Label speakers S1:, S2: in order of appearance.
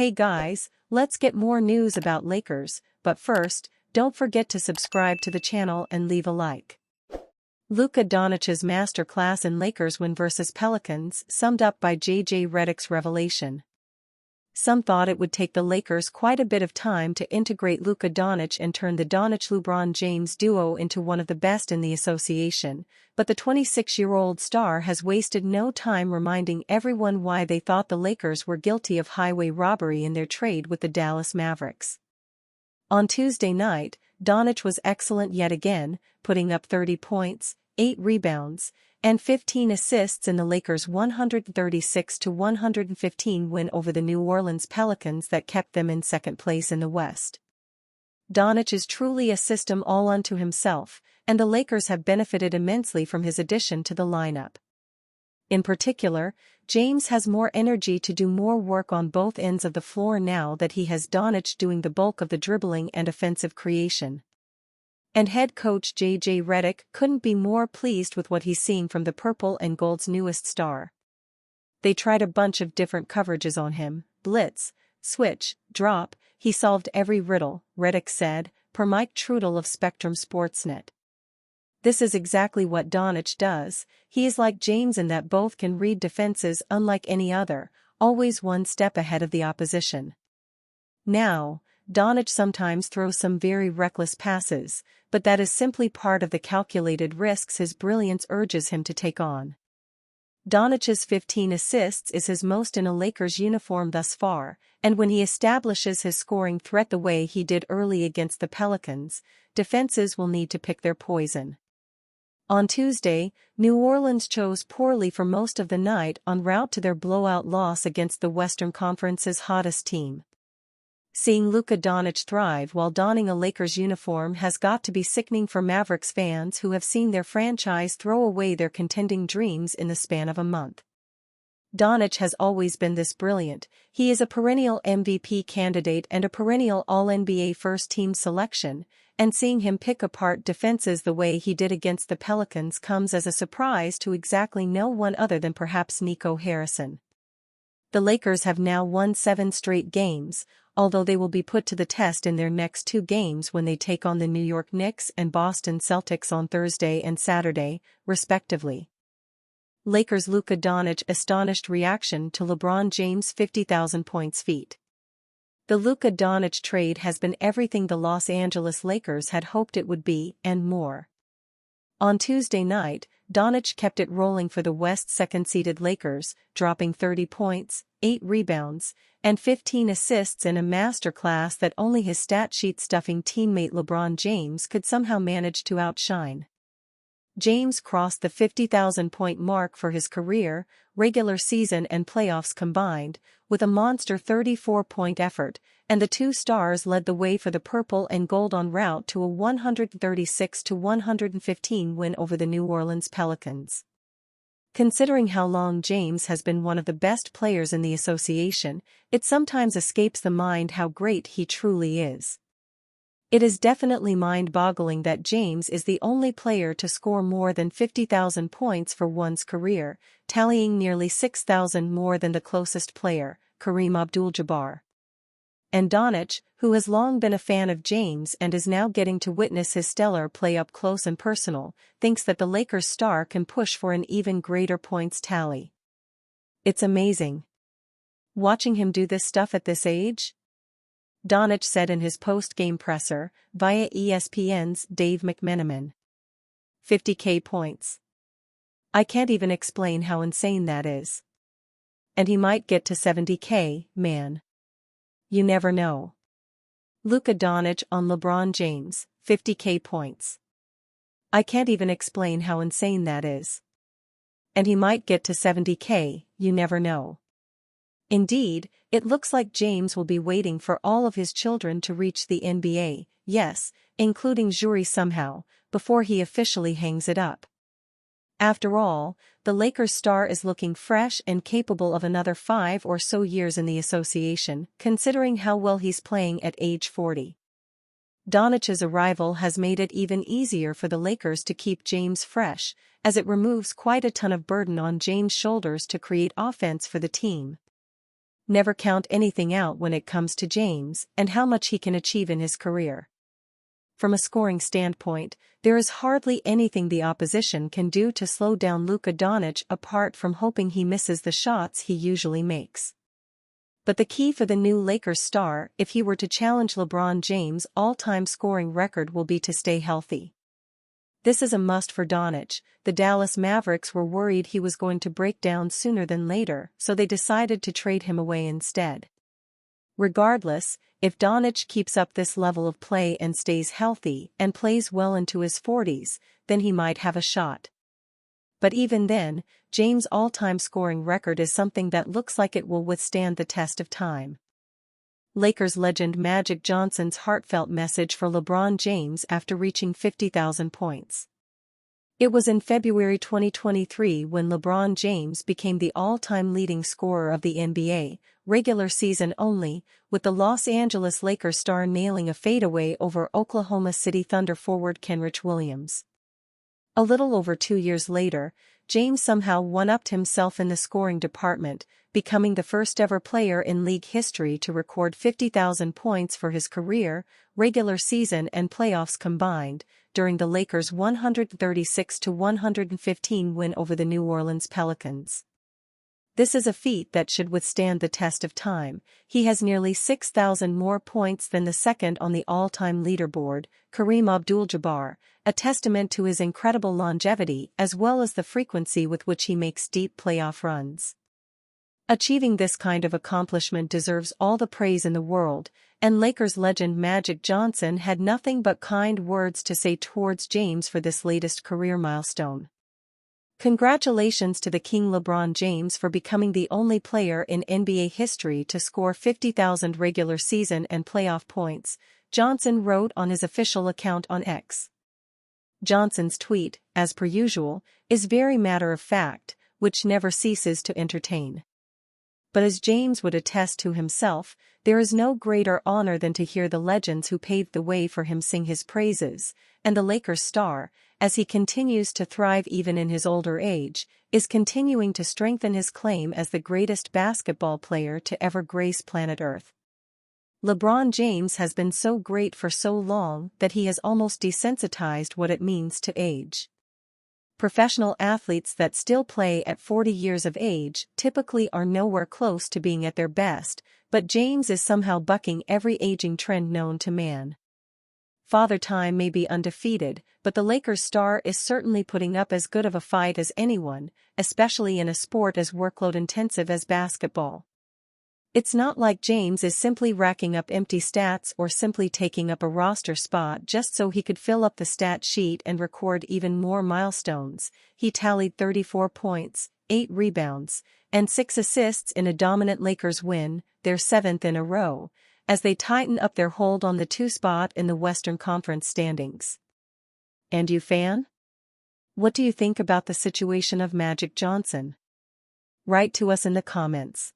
S1: Hey guys, let's get more news about Lakers, but first, don't forget to subscribe to the channel and leave a like. Luka Doncic's masterclass in Lakers win versus Pelicans, summed up by JJ Redick's revelation. Some thought it would take the Lakers quite a bit of time to integrate Luka Doncic and turn the Doncic-LeBron James duo into one of the best in the association, but the 26-year-old star has wasted no time reminding everyone why they thought the Lakers were guilty of highway robbery in their trade with the Dallas Mavericks. On Tuesday night, Doncic was excellent yet again, putting up 30 points, 8 rebounds, and 15 assists in the Lakers' 136-115 win over the New Orleans Pelicans that kept them in second place in the West. Doncic is truly a system all unto himself, and the Lakers have benefited immensely from his addition to the lineup. In particular, James has more energy to do more work on both ends of the floor now that he has Doncic doing the bulk of the dribbling and offensive creation. And head coach JJ Redick couldn't be more pleased with what he's seeing from the purple and gold's newest star. They tried a bunch of different coverages on him: blitz, switch, drop. He solved every riddle, Redick said, per Mike Trudell of Spectrum Sportsnet. This is exactly what Doncic does. He is like James in that both can read defenses unlike any other, always one step ahead of the opposition. Now, Doncic sometimes throws some very reckless passes, but that is simply part of the calculated risks his brilliance urges him to take on. Doncic's 15 assists is his most in a Lakers uniform thus far, and when he establishes his scoring threat the way he did early against the Pelicans, defenses will need to pick their poison. On Tuesday, New Orleans chose poorly for most of the night en route to their blowout loss against the Western Conference's hottest team. Seeing Luka Doncic thrive while donning a Lakers uniform has got to be sickening for Mavericks fans who have seen their franchise throw away their contending dreams in the span of a month. Doncic has always been this brilliant. He is a perennial MVP candidate and a perennial All-NBA first-team selection, and seeing him pick apart defenses the way he did against the Pelicans comes as a surprise to exactly no one other than perhaps Nico Harrison. The Lakers have now won 7 straight games, although they will be put to the test in their next 2 games when they take on the New York Knicks and Boston Celtics on Thursday and Saturday, respectively. Lakers' Luka Doncic astonished reaction to LeBron James' 50,000 points feat. The Luka Doncic trade has been everything the Los Angeles Lakers had hoped it would be, and more. On Tuesday night, Doncic kept it rolling for the West's second-seeded Lakers, dropping 30 points, 8 rebounds, and 15 assists in a masterclass that only his stat-sheet-stuffing teammate LeBron James could somehow manage to outshine. James crossed the 50,000-point mark for his career, regular season and playoffs combined, with a monster 34-point effort, and the two stars led the way for the purple and gold en route to a 136-115 win over the New Orleans Pelicans. Considering how long James has been one of the best players in the association, it sometimes escapes the mind how great he truly is. It is definitely mind-boggling that James is the only player to score more than 50,000 points for one's career, tallying nearly 6,000 more than the closest player, Kareem Abdul-Jabbar. And Doncic, who has long been a fan of James and is now getting to witness his stellar play up close and personal, thinks that the Lakers star can push for an even greater points tally. It's amazing. Watching him do this stuff at this age? Doncic said in his post-game presser, via ESPN's Dave McMenamin. 50K points. I can't even explain how insane that is. And he might get to 70K, man. You never know. Luka Doncic on LeBron James, 50K points. I can't even explain how insane that is. And he might get to 70K, you never know. Indeed, it looks like James will be waiting for all of his children to reach the NBA, yes, including Juri somehow, before he officially hangs it up. After all, the Lakers star is looking fresh and capable of another 5 or so years in the association, considering how well he's playing at age 40. Doncic's arrival has made it even easier for the Lakers to keep James fresh, as it removes quite a ton of burden on James' shoulders to create offense for the team. never count anything out when it comes to James and how much he can achieve in his career. From a scoring standpoint, there is hardly anything the opposition can do to slow down Luka Doncic apart from hoping he misses the shots he usually makes. But the key for the new Lakers star, if he were to challenge LeBron James' all-time scoring record, will be to stay healthy. This is a must for Doncic. The Dallas Mavericks were worried he was going to break down sooner than later, so they decided to trade him away instead. Regardless, if Doncic keeps up this level of play and stays healthy and plays well into his 40s, then he might have a shot. But even then, James' all-time scoring record is something that looks like it will withstand the test of time. Lakers legend Magic Johnson's heartfelt message for LeBron James after reaching 50,000 points. It was in February 2023 when LeBron James became the all-time leading scorer of the NBA, regular season only, with the Los Angeles Lakers star nailing a fadeaway over Oklahoma City Thunder forward Kenrich Williams. A little over 2 years later, James somehow one-upped himself in the scoring department, becoming the first-ever player in league history to record 50,000 points for his career, regular season and playoffs combined, during the Lakers' 136-115 win over the New Orleans Pelicans. This is a feat that should withstand the test of time. He has nearly 6,000 more points than the second on the all-time leaderboard, Kareem Abdul-Jabbar, a testament to his incredible longevity as well as the frequency with which he makes deep playoff runs. Achieving this kind of accomplishment deserves all the praise in the world, and Lakers legend Magic Johnson had nothing but kind words to say towards James for this latest career milestone. Congratulations to the King LeBron James for becoming the only player in NBA history to score 50,000 regular season and playoff points, Johnson wrote on his official account on X. Johnson's tweet, as per usual, is very matter-of-fact, which never ceases to entertain. But as James would attest to himself, there is no greater honor than to hear the legends who paved the way for him sing his praises, and the Lakers star, as he continues to thrive even in his older age, is continuing to strengthen his claim as the greatest basketball player to ever grace planet Earth. LeBron James has been so great for so long that he has almost desensitized what it means to age. Professional athletes that still play at 40 years of age typically are nowhere close to being at their best, but James is somehow bucking every aging trend known to man. Father Time may be undefeated, but the Lakers star is certainly putting up as good of a fight as anyone, especially in a sport as workload-intensive as basketball. It's not like James is simply racking up empty stats or simply taking up a roster spot just so he could fill up the stat sheet and record even more milestones. He tallied 34 points, 8 rebounds, and 6 assists in a dominant Lakers win, their 7th in a row, as they tighten up their hold on the 2 spot in the Western Conference standings. And you, fan? What do you think about the situation of Magic Johnson? Write to us in the comments.